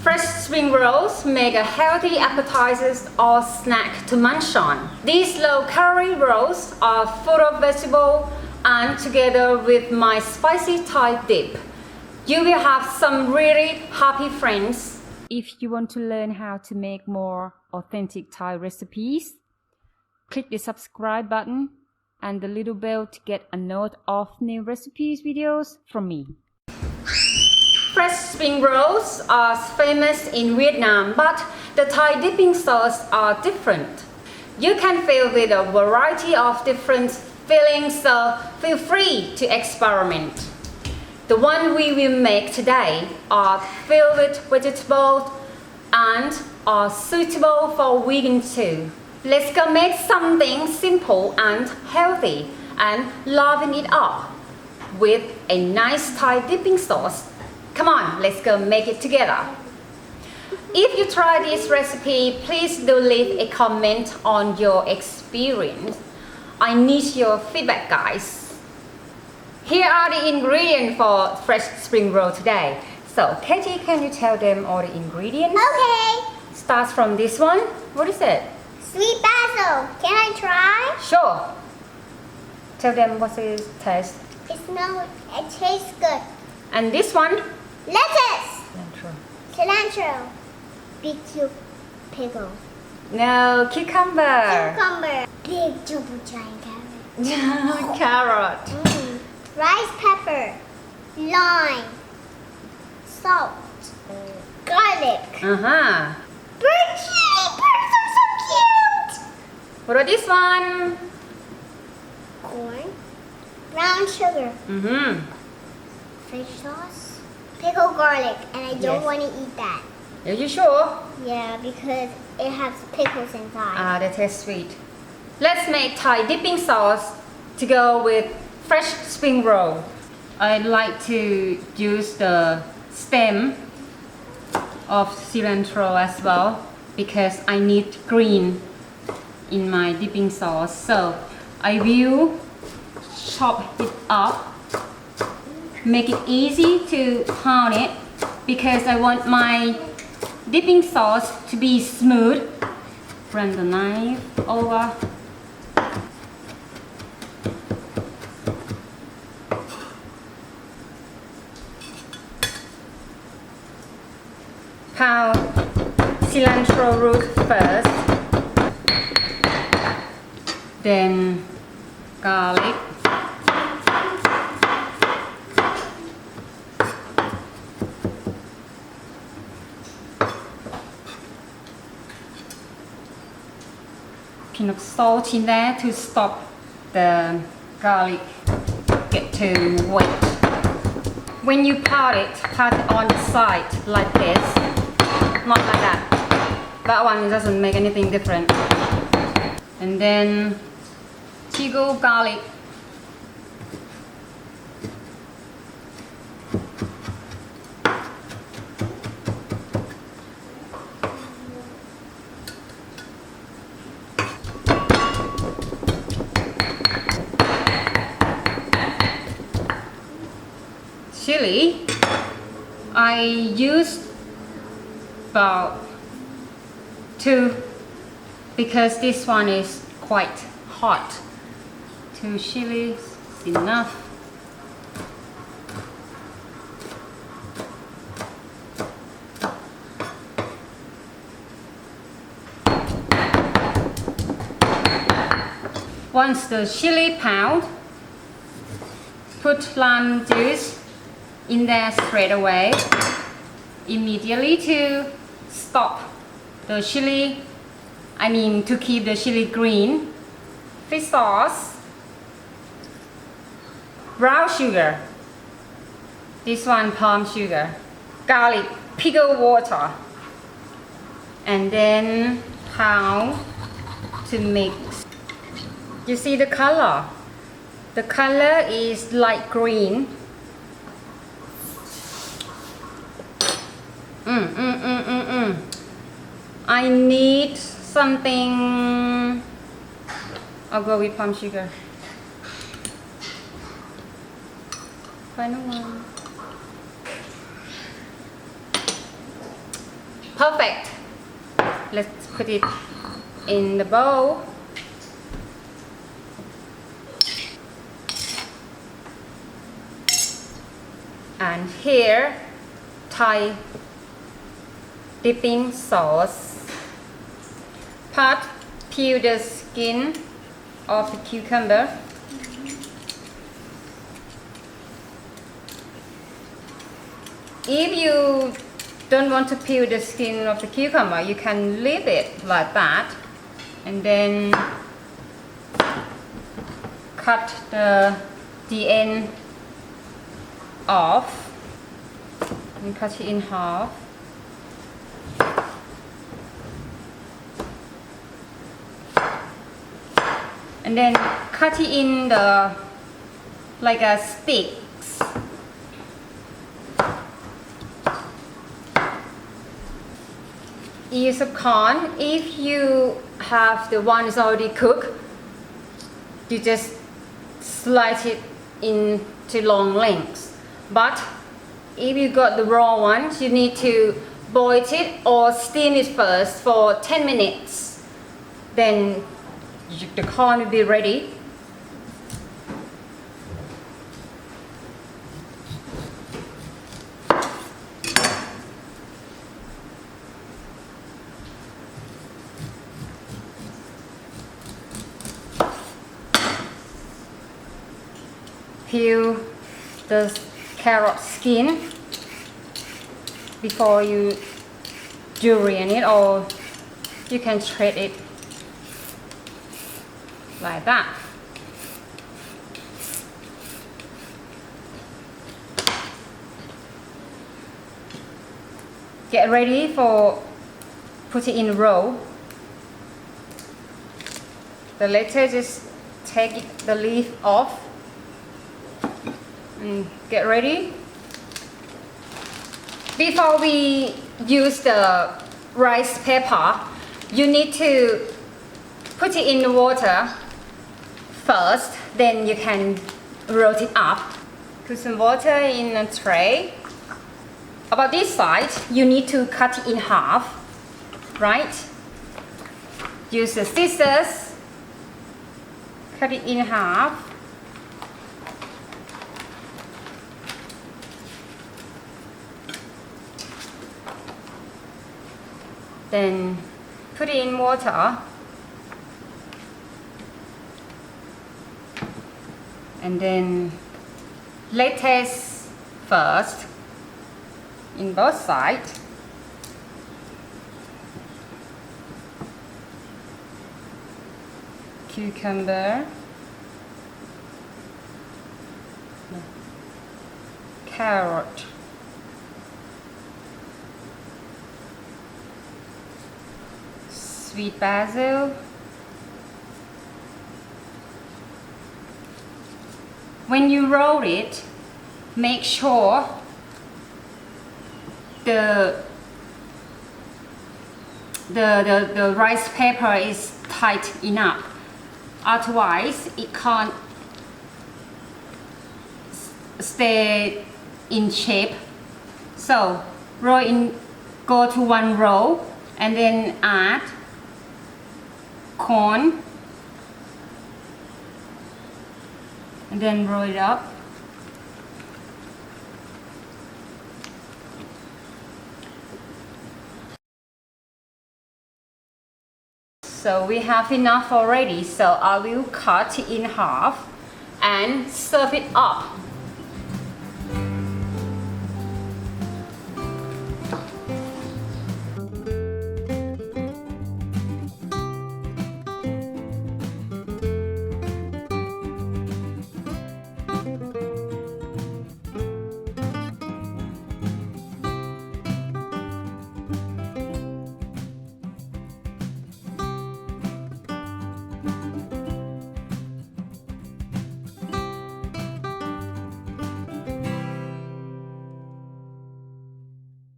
Fresh spring rolls make a healthy appetizer or snack to munch on. These low-calorie rolls are full of vegetable and together with my spicy Thai dip, you will have some really happy friends. If you want to learn how to make more authentic Thai recipes, click the subscribe button and the little bell to get a note of new recipes videos from me. Fresh spring rolls are famous in Vietnam, but the Thai dipping sauce are different. You can fill with a variety of different fillings, so feel free to experiment. The one we will make today are filled with vegetables and are suitable for vegans too. Let's go make something simple and healthy and liven it up with a nice Thai dipping sauce. Come on, let's go make it together. If you try this recipe, please do leave a comment on your experience. I need your feedback, guys. Here are the ingredients for fresh spring roll today. So, Katie, can you tell them all the ingredients? Okay. Starts from this one. What is it? Sweet basil. Can I try? Sure. Tell them what it tastes. It tastes good. And this one? Lettuce. Cilantro. Big cube pickle. No, cucumber. Cucumber. Big double giant carrot. Carrot. Rice pepper. Lime. Salt. Garlic. Burnt chili. Birds are so cute. What about this one? Corn. Brown sugar. Fish sauce. Pickled garlic. And I don't want to eat that. Are you sure? Yeah, because it has pickles inside. That tastes sweet. Let's make Thai dipping sauce to go with fresh spring roll. I like to use the stem of cilantro as well because I need green in my dipping sauce. So I will chop it up, make it easy to pound it because I want my dipping sauce to be smooth. Run the knife over. Pound cilantro root first, then garlic, kind of salt in there to stop the garlic get too wet. When you pat it on the side like this, not like that. That one doesn't make anything different. And then jiggle garlic. Chili, I used about 2 because this one is quite hot. 2 chilies is enough. Once the chili pound, put lime juice in there straight away, immediately to stop the chili, to keep the chili green. Fish sauce, brown sugar, this one palm sugar, garlic, pickle water, and then pound to mix. You see the color? The color is light green. I need something. I'll go with palm sugar. Final one. Perfect. Let's put it in the bowl. And here, Thai dipping sauce. Part peel the skin of the cucumber. If you don't want to peel the skin of the cucumber, you can leave it like that and then cut the end off and cut it in half. And then cut it in like a sticks. Ears of corn. If you have the one that's already cooked, you just slice it into long lengths. But if you got the raw ones, you need to boil it or steam it first for 10 minutes. Then the corn will be ready. Peel the carrot skin before you julienne it, or you can shred it like that. Get ready for put it in a roll. The later just take the leaf off and get ready. Before we use the rice paper, you need to put it in the water first, then you can roll it up. Put some water in a tray. About this size, you need to cut it in half, right? Use the scissors, cut it in half. Then put it in water and then lettuce first in both sides. Cucumber, carrot, sweet basil, when you roll it, make sure the rice paper is tight enough, otherwise it can't stay in shape. So roll in, go to one roll and then add corn and then roll it up. So we have enough already, so I will cut it in half and serve it up.